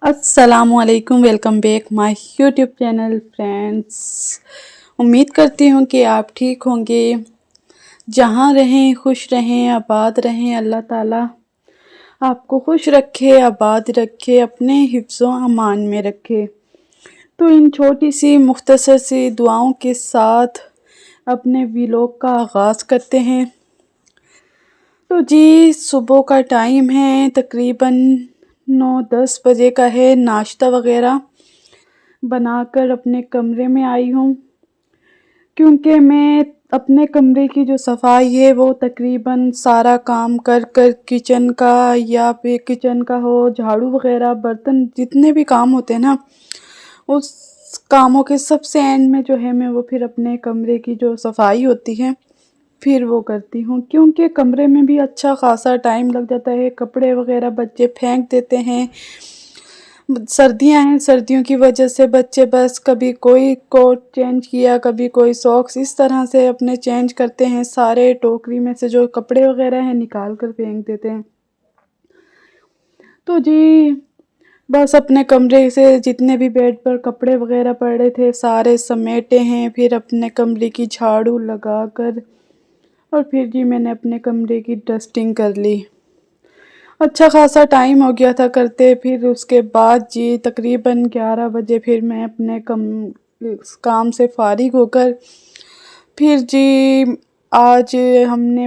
السلام علیکم، welcome back my YouTube channel friends. امید کرتی ہوں کہ آپ ٹھیک ہوں گے، جہاں رہیں خوش رہیں، آباد رہیں۔ اللہ تعالیٰ آپ کو خوش رکھے، آباد رکھے، اپنے حفظ و امان میں رکھے۔ تو ان چھوٹی سی مختصر سی دعاؤں کے ساتھ اپنے ویلوگ کا آغاز کرتے ہیں۔ تو جی صبح کا ٹائم ہے، تقریباً 9-10 بجے کا ہے۔ ناشتہ وغیرہ بنا کر اپنے کمرے میں آئی ہوں، کیونکہ میں اپنے کمرے کی جو صفائی ہے وہ تقریباً سارا کام کر کچن کا یا پھر کچن کا ہو، جھاڑو وغیرہ، برتن، جتنے بھی کام ہوتے ہیں نا، اس کاموں کے سب سے اینڈ میں جو ہے میں وہ پھر اپنے کمرے کی جو صفائی ہوتی ہے پھر وہ کرتی ہوں، کیونکہ کمرے میں بھی اچھا خاصا ٹائم لگ جاتا ہے۔ کپڑے وغیرہ بچے پھینک دیتے ہیں، سردیاں ہیں، سردیوں کی وجہ سے بچے بس کبھی کوئی کوٹ چینج کیا، کبھی کوئی ساکس، اس طرح سے اپنے چینج کرتے ہیں۔ سارے ٹوکری میں سے جو کپڑے وغیرہ ہیں نکال کر پھینک دیتے ہیں۔ تو جی بس اپنے کمرے سے جتنے بھی بیڈ پر کپڑے وغیرہ پڑے تھے سارے سمیٹے ہیں، پھر اپنے کمرے کی جھاڑو لگا کر اور پھر جی میں نے اپنے کمرے کی ڈسٹنگ کر لی۔ اچھا خاصا ٹائم ہو گیا تھا کرتے، پھر اس کے بعد جی تقریباً 11 بجے پھر میں اپنے کام سے فارغ ہو کر پھر جی آج ہم نے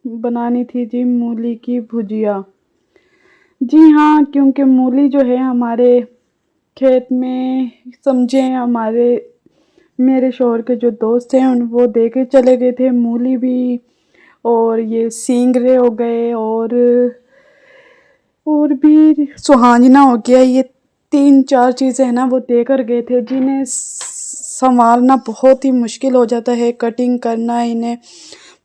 بنانی تھی جی مولی کی بھجیا۔ جی ہاں، کیونکہ مولی جو ہے ہمارے کھیت میں سمجھیں میرے شوہر کے جو دوست ہیں وہ دے کے چلے گئے تھے، مولی بھی اور یہ سینگرے ہو گئے اور بھی سہانجنا ہو گیا، یہ 3-4 چیزیں ہیں نا وہ دے کر گئے تھے، جنہیں سنبھالنا بہت ہی مشکل ہو جاتا ہے، کٹنگ کرنا، انہیں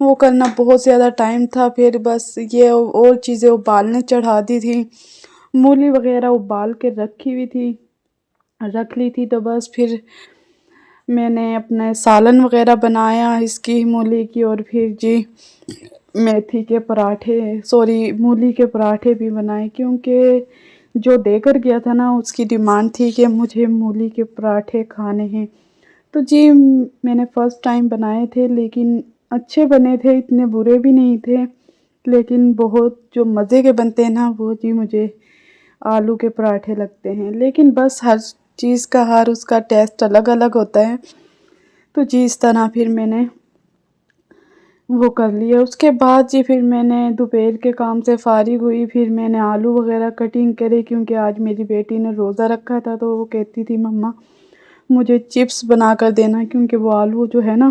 وہ کرنا بہت زیادہ ٹائم تھا۔ پھر بس یہ اور چیزیں ابالنے چڑھا دی تھی، مولی وغیرہ ابال کے رکھ لی تھی، تو بس پھر میں نے اپنے سالن وغیرہ بنایا اس کی مولی کی، اور پھر جی مولی کے پراٹھے بھی بنائے، کیونکہ جو دے کر گیا تھا نا اس کی ڈیمانڈ تھی کہ مجھے مولی کے پراٹھے کھانے ہیں۔ تو جی میں نے فرسٹ ٹائم بنائے تھے، لیکن اچھے بنے تھے، اتنے برے بھی نہیں تھے، لیکن بہت جو مزے کے بنتے ہیں نا وہ جی مجھے آلو کے پراٹھے لگتے ہیں، لیکن بس ہر چیز کا اس کا ٹیسٹ الگ الگ ہوتا ہے۔ تو جی اس طرح پھر میں نے وہ کر لیا۔ اس کے بعد جی پھر میں نے دوپہر کے کام سے فارغ ہوئی، پھر میں نے آلو وغیرہ کٹنگ کرے، کیونکہ آج میری بیٹی نے روزہ رکھا تھا، تو وہ کہتی تھی مما مجھے چپس بنا کر دینا، کیونکہ وہ آلو جو ہے نا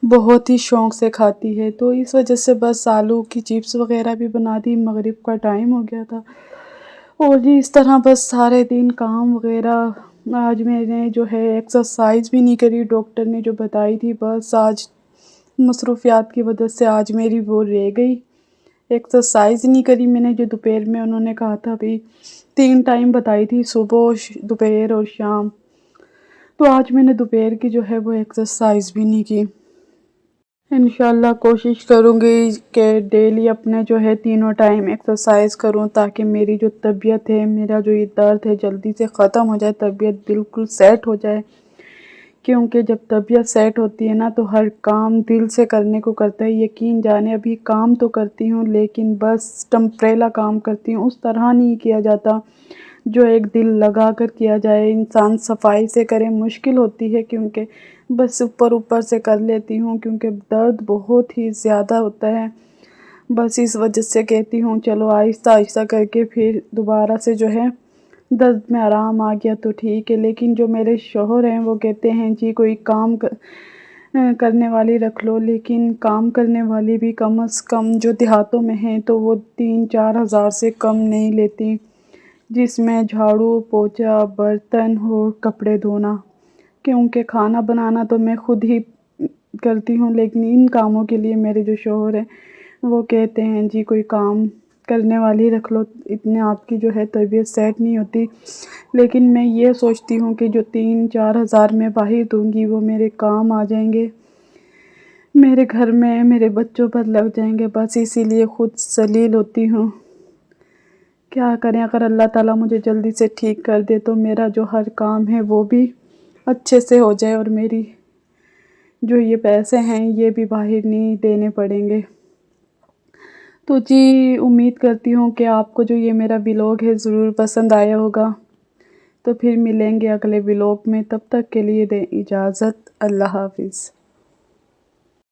بہت ہی شوق سے کھاتی ہے، تو اس وجہ سے بس آلو کی چپس وغیرہ بھی بنا دی۔ مغرب کا ٹائم ہو گیا تھا، اور جی اس طرح بس سارے دن کام وغیرہ۔ آج میں نے جو ہے ایکسرسائز بھی نہیں کری، ڈاکٹر نے جو بتائی تھی، بس آج مصروفیات کی وجہ سے آج میری وہ رہ گئی، ایکسرسائز نہیں کری میں نے، جو دوپہر میں انہوں نے کہا تھا بھی 3 ٹائم بتائی تھی، صبح، دوپہر اور شام، تو آج میں نے دوپہر کی جو ہے وہ ایکسرسائز بھی نہیں کی۔ انشاءاللہ کوشش کروں گی کہ ڈیلی اپنے جو ہے 3 ٹائم ایکسرسائز کروں، تاکہ میری جو طبیعت ہے، میرا جو یہ درد ہے جلدی سے ختم ہو جائے، طبیعت بالکل سیٹ ہو جائے، کیونکہ جب طبیعت سیٹ ہوتی ہے نا تو ہر کام دل سے کرنے کو کرتا ہے۔ یقین جانے ابھی کام تو کرتی ہوں، لیکن بس ٹمپریلا کام کرتی ہوں، اس طرح نہیں کیا جاتا جو ایک دل لگا کر کیا جائے، انسان صفائی سے کرے، مشکل ہوتی ہے، کیونکہ بس اوپر سے کر لیتی ہوں، کیونکہ درد بہت ہی زیادہ ہوتا ہے، بس اس وجہ سے کہتی ہوں چلو آہستہ آہستہ کر کے پھر دوبارہ سے جو ہے درد میں آرام آ گیا تو ٹھیک ہے۔ لیکن جو میرے شوہر ہیں وہ کہتے ہیں جی کوئی کام کرنے والی رکھ لو، لیکن کام کرنے والی بھی کم از کم جو دیہاتوں میں ہیں تو وہ 3-4 ہزار سے کم نہیں لیتی، جس میں جھاڑو پوچھا، برتن اور کپڑے دھونا، کیونکہ کھانا بنانا تو میں خود ہی کرتی ہوں، لیکن ان کاموں کے لیے میرے جو شوہر ہیں وہ کہتے ہیں جی کوئی کام کرنے والی رکھ لو، اتنے آپ کی جو ہے طبیعت سیٹ نہیں ہوتی۔ لیکن میں یہ سوچتی ہوں کہ جو 3-4 ہزار میں باہر دوں گی وہ میرے کام آ جائیں گے، میرے گھر میں میرے بچوں پر لگ جائیں گے، بس اسی لیے خود ذلیل ہوتی ہوں کیا کریں، اگر اللہ تعالیٰ مجھے جلدی سے ٹھیک کر دے تو میرا جو ہر کام ہے وہ بھی اچھے سے ہو جائے، اور میری جو یہ پیسے ہیں یہ بھی باہر نہیں دینے پڑیں گے۔ تو جی امید کرتی ہوں کہ آپ کو جو یہ میرا ولاگ ہے ضرور پسند آیا ہوگا۔ تو پھر ملیں گے اگلے ولاگ میں، تب تک کے لیے دیں اجازت، اللہ حافظ۔